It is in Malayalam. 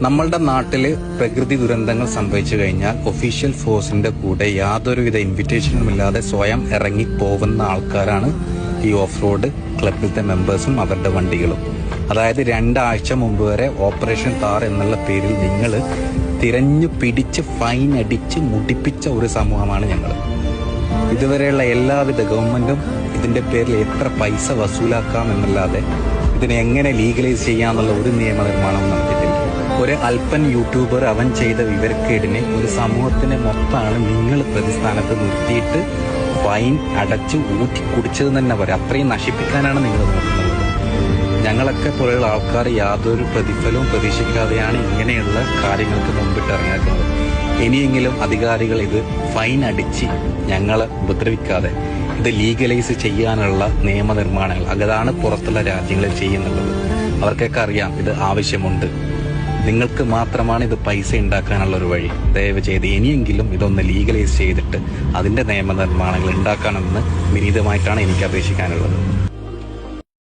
നമ്മളുടെ നാട്ടില് പ്രകൃതി ദുരന്തങ്ങൾ സംഭവിച്ചു കഴിഞ്ഞാൽ ഒഫീഷ്യൽ ഫോഴ്സിന്റെ കൂടെ യാതൊരുവിധ ഇൻവിറ്റേഷനും ഇല്ലാതെ സ്വയം ഇറങ്ങി പോകുന്ന ആൾക്കാരാണ് ഈ ഓഫ് റോഡ് ക്ലബിലത്തെ മെമ്പേഴ്സും അവരുടെ വണ്ടികളും. അതായത് 2 ആഴ്ച മുമ്പ് വരെ ഓപ്പറേഷൻ താർ എന്നുള്ള പേരിൽ നിങ്ങൾ തിരഞ്ഞു പിടിച്ച് ഫൈൻ അടിച്ച് മുടിപ്പിച്ച ഒരു സമൂഹമാണ് ഞങ്ങൾ. ഇതുവരെയുള്ള എല്ലാവിധ ഗവൺമെന്റും ഇതിന്റെ പേരിൽ എത്ര പൈസ വസൂലാക്കാം എന്നല്ലാതെ ഇതിനെ എങ്ങനെ ലീഗലൈസ് ചെയ്യാന്നുള്ള ഒരു നിയമനിർമ്മാണം നടത്തിയിട്ടില്ല. ഒരു അല്പൻ യൂട്യൂബർ അവൻ ചെയ്ത വിവരക്കേടിനെ ഒരു സമൂഹത്തിനെ മൊത്തമാണ് നിങ്ങൾ പ്രതിസ്ഥാനത്ത് നിർത്തിയിട്ട് ഫൈൻ അടച്ച് ഊറ്റി കുടിച്ചതെന്ന് തന്നെ പറയാം. അത്രയും നശിപ്പിക്കാനാണ് നിങ്ങൾ നോക്കുന്നത്. ഞങ്ങളൊക്കെ പോലെയുള്ള ആൾക്കാർ യാതൊരു പ്രതിഫലവും പ്രതീക്ഷിക്കാതെയാണ് ഇങ്ങനെയുള്ള കാര്യങ്ങൾക്ക് മുമ്പിട്ട് ഇറങ്ങിയിരിക്കുന്നത്. ഇനിയെങ്കിലും അധികാരികൾ ഇത് ഫൈൻ അടിച്ച് ഞങ്ങളെ ഉപദ്രവിക്കാതെ ഇത് ലീഗലൈസ് ചെയ്യാനുള്ള നിയമനിർമ്മാണങ്ങൾ അതാണ് പുറത്തുള്ള രാജ്യങ്ങളിൽ ചെയ്യുന്നുള്ളത്. അവർക്കൊക്കെ അറിയാം ഇത് ആവശ്യമുണ്ട്. നിങ്ങൾക്ക് മാത്രമാണ് ഇത് പൈസ ഉണ്ടാക്കാനുള്ള ഒരു വഴി. ദയവ് ചെയ്ത് ഇനിയെങ്കിലും ഇതൊന്ന് ലീഗലൈസ് ചെയ്തിട്ട് അതിന്റെ നിയമനിർമ്മാണങ്ങൾ ഉണ്ടാക്കണമെന്ന് വിനീതമായിട്ടാണ് എനിക്ക് അപേക്ഷിക്കാനുള്ളത്.